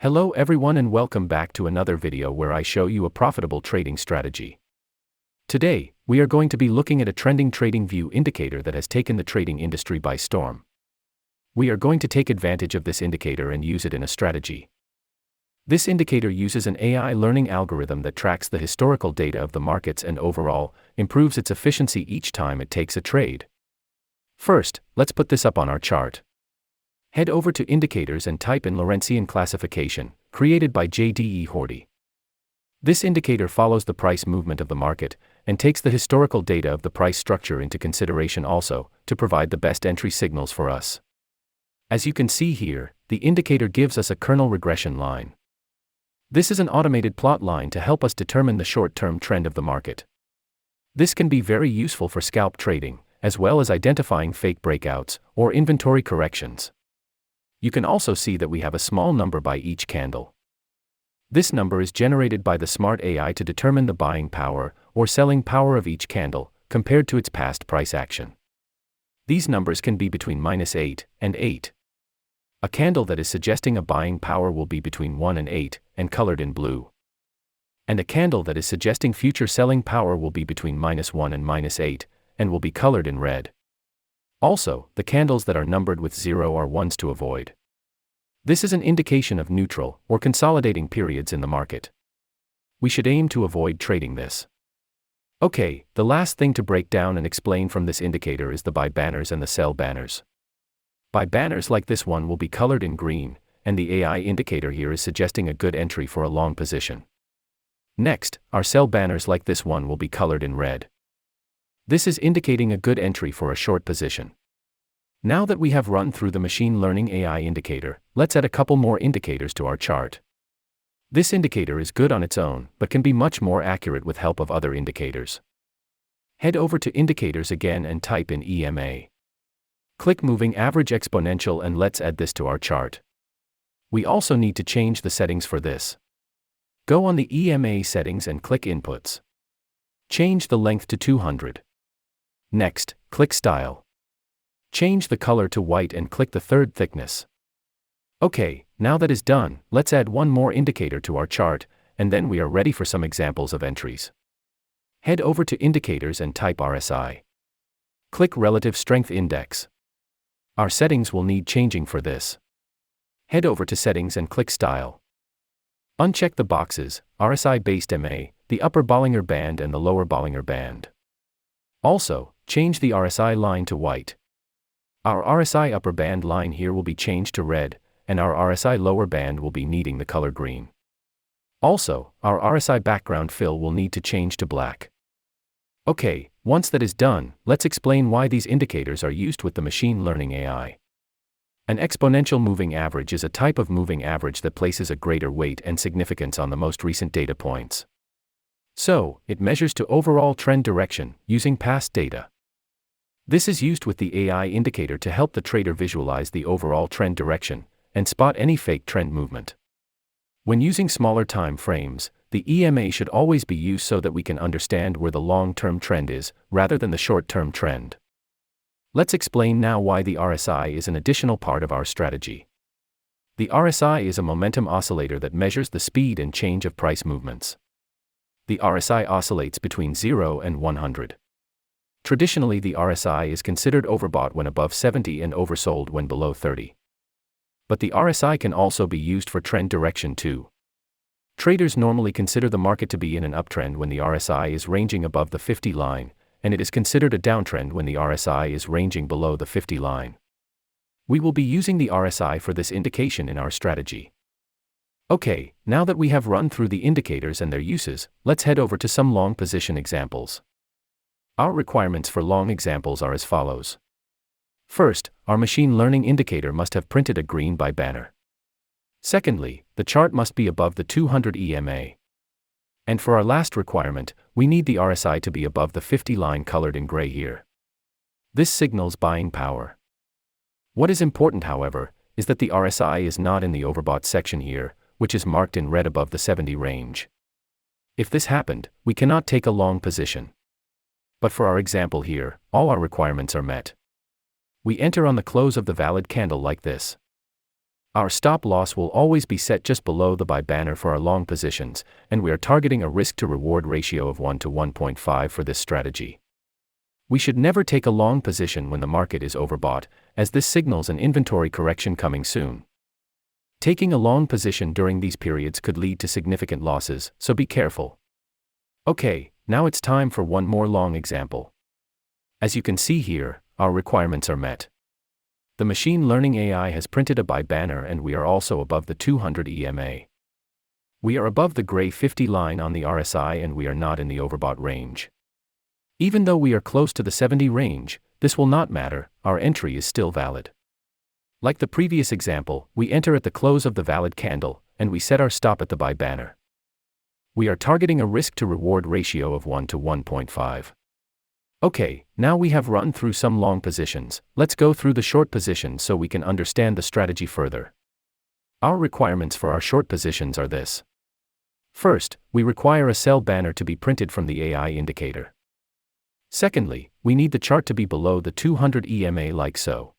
Hello everyone and welcome back to another video where I show you a profitable trading strategy. Today, we are going to be looking at a trending trading view indicator that has taken the trading industry by storm. We are going to take advantage of this indicator and use it in a strategy. This indicator uses an AI learning algorithm that tracks the historical data of the markets and overall, improves its efficiency each time it takes a trade. First, let's put this up on our chart. Head over to Indicators and type in Lorentzian classification, created by J.D.E. Horty. This indicator follows the price movement of the market, and takes the historical data of the price structure into consideration also, to provide the best entry signals for us. As you can see here, the indicator gives us a kernel regression line. This is an automated plot line to help us determine the short-term trend of the market. This can be very useful for scalp trading, as well as identifying fake breakouts, or inventory corrections. You can also see that we have a small number by each candle. This number is generated by the smart AI to determine the buying power, or selling power of each candle, compared to its past price action. These numbers can be between -8 and 8. A candle that is suggesting a buying power will be between 1 and 8, and colored in blue. And a candle that is suggesting future selling power will be between -1 and -8, and will be colored in red. Also, the candles that are numbered with 0 are ones to avoid. This is an indication of neutral, or consolidating periods in the market. We should aim to avoid trading this. Okay, the last thing to break down and explain from this indicator is the buy banners and the sell banners. Buy banners like this one will be colored in green, and the AI indicator here is suggesting a good entry for a long position. Next, our sell banners like this one will be colored in red. This is indicating a good entry for a short position. Now that we have run through the machine learning AI indicator, let's add a couple more indicators to our chart. This indicator is good on its own, but can be much more accurate with help of other indicators. Head over to Indicators again and type in EMA. Click Moving Average Exponential and let's add this to our chart. We also need to change the settings for this. Go on the EMA settings and click Inputs. Change the length to 200. Next, click Style. Change the color to white and click the third thickness. Okay, now that is done, let's add one more indicator to our chart, and then we are ready for some examples of entries. Head over to Indicators and type RSI. Click Relative Strength Index. Our settings will need changing for this. Head over to Settings and click Style. Uncheck the boxes, RSI-based MA, the upper Bollinger Band and the lower Bollinger Band. Also, change the RSI line to white. Our RSI upper band line here will be changed to red, and our RSI lower band will be needing the color green. Also, our RSI background fill will need to change to black. Okay, once that is done, let's explain why these indicators are used with the machine learning AI. An exponential moving average is a type of moving average that places a greater weight and significance on the most recent data points. So, it measures to overall trend direction, using past data. This is used with the AI indicator to help the trader visualize the overall trend direction, and spot any fake trend movement. When using smaller time frames, the EMA should always be used so that we can understand where the long-term trend is, rather than the short-term trend. Let's explain now why the RSI is an additional part of our strategy. The RSI is a momentum oscillator that measures the speed and change of price movements. The RSI oscillates between 0 and 100. Traditionally, the RSI is considered overbought when above 70 and oversold when below 30. But the RSI can also be used for trend direction too. Traders normally consider the market to be in an uptrend when the RSI is ranging above the 50 line, and it is considered a downtrend when the RSI is ranging below the 50 line. We will be using the RSI for this indication in our strategy. Okay, now that we have run through the indicators and their uses, let's head over to some long position examples. Our requirements for long examples are as follows. First, our machine learning indicator must have printed a green buy banner. Secondly, the chart must be above the 200 EMA. And for our last requirement, we need the RSI to be above the 50 line colored in gray here. This signals buying power. What is important, however, is that the RSI is not in the overbought section here, which is marked in red above the 70 range. If this happened, we cannot take a long position. But for our example here, all our requirements are met. We enter on the close of the valid candle like this. Our stop loss will always be set just below the buy banner for our long positions, and we are targeting a risk-to-reward ratio of 1 to 1.5 for this strategy. We should never take a long position when the market is overbought, as this signals an inventory correction coming soon. Taking a long position during these periods could lead to significant losses, so be careful. Okay, now it's time for one more long example. As you can see here, our requirements are met. The machine learning AI has printed a buy banner and we are also above the 200 EMA. We are above the gray 50 line on the RSI and we are not in the overbought range. Even though we are close to the 70 range, this will not matter, our entry is still valid. Like the previous example, we enter at the close of the valid candle, and we set our stop at the buy banner. We are targeting a risk-to-reward ratio of 1 to 1.5. Okay, now we have run through some long positions, let's go through the short positions so we can understand the strategy further. Our requirements for our short positions are this. First, we require a sell banner to be printed from the AI indicator. Secondly, we need the chart to be below the 200 EMA like so.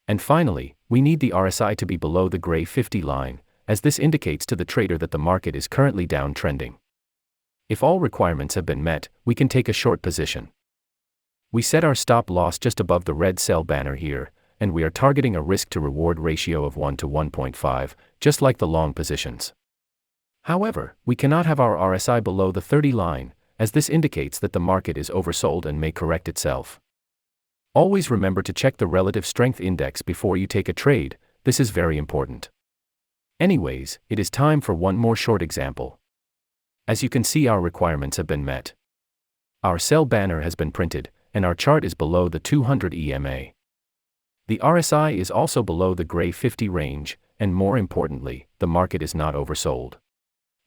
And finally, we need the RSI to be below the gray 50 line, as this indicates to the trader that the market is currently downtrending. If all requirements have been met, we can take a short position. We set our stop loss just above the red sell banner here, and we are targeting a risk-to-reward ratio of 1 to 1.5, just like the long positions. However, we cannot have our RSI below the 30 line, as this indicates that the market is oversold and may correct itself. Always remember to check the relative strength index before you take a trade, this is very important. Anyways, it is time for one more short example. As you can see, our requirements have been met. Our sell banner has been printed, and our chart is below the 200 EMA. The RSI is also below the gray 50 range, and more importantly, the market is not oversold.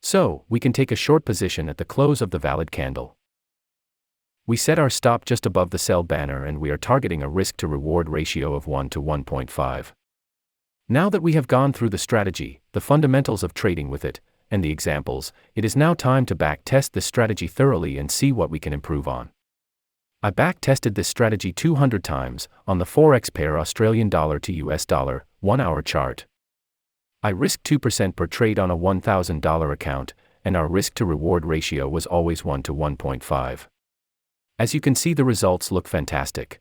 So, we can take a short position at the close of the valid candle. We set our stop just above the sell banner and we are targeting a risk-to-reward ratio of 1 to 1.5. Now that we have gone through the strategy, the fundamentals of trading with it, and the examples, it is now time to backtest this strategy thoroughly and see what we can improve on. I backtested this strategy 200 times, on the Forex pair Australian dollar to US dollar, 1-hour chart. I risked 2% per trade on a $1,000 account, and our risk-to-reward ratio was always 1 to 1.5. As you can see, the results look fantastic.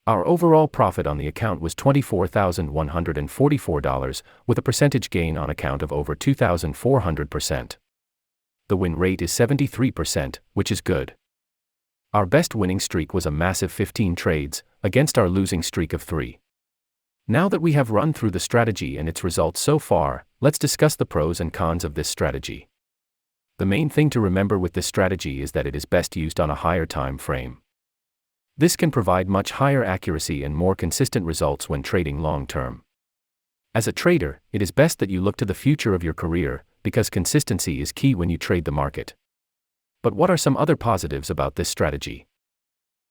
Our overall profit on the account was $24,144, with a percentage gain on account of over 2,400%. The win rate is 73%, which is good. Our best winning streak was a massive 15 trades, against our losing streak of 3. Now that we have run through the strategy and its results so far, let's discuss the pros and cons of this strategy. The main thing to remember with this strategy is that it is best used on a higher time frame. This can provide much higher accuracy and more consistent results when trading long term. As a trader, it is best that you look to the future of your career, because consistency is key when you trade the market. But what are some other positives about this strategy?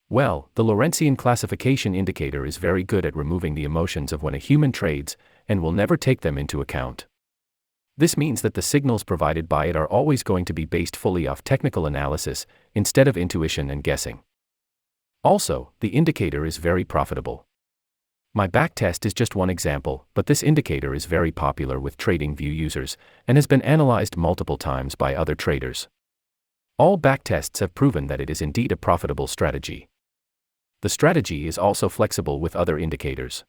Well, the Lorentzian classification indicator is very good at removing the emotions of when a human trades, and will never take them into account. This means that the signals provided by it are always going to be based fully off technical analysis, instead of intuition and guessing. Also, the indicator is very profitable. My backtest is just one example, but this indicator is very popular with TradingView users, and has been analyzed multiple times by other traders. All backtests have proven that it is indeed a profitable strategy. The strategy is also flexible with other indicators.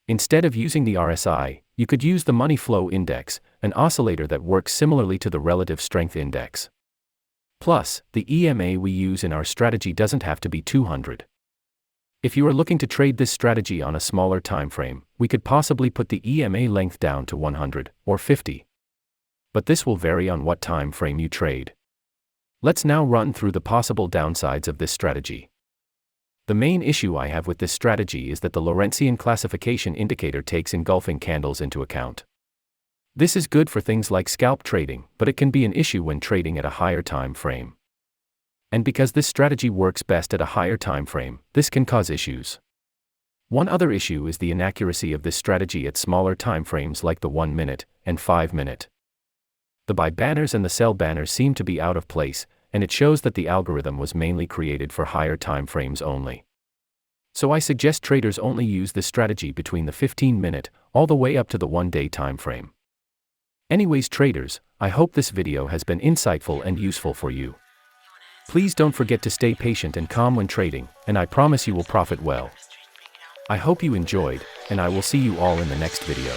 Instead of using the RSI, you could use the money flow index, an oscillator that works similarly to the relative strength index. Plus, the EMA we use in our strategy doesn't have to be 200. If you are looking to trade this strategy on a smaller time frame, we could possibly put the EMA length down to 100 or 50. But this will vary on what time frame you trade. Let's now run through the possible downsides of this strategy. The main issue I have with this strategy is that the Lorentzian classification indicator takes engulfing candles into account. This is good for things like scalp trading, but it can be an issue when trading at a higher time frame. And because this strategy works best at a higher time frame, this can cause issues. One other issue is the inaccuracy of this strategy at smaller time frames like the 1 minute and 5 minute. The buy banners and the sell banners seem to be out of place, and it shows that the algorithm was mainly created for higher time frames only. So I suggest traders only use this strategy between the 15-minute all the way up to the one-day time frame. Anyways traders, I hope this video has been insightful and useful for you. Please don't forget to stay patient and calm when trading, and I promise you will profit well. I hope you enjoyed, and I will see you all in the next video.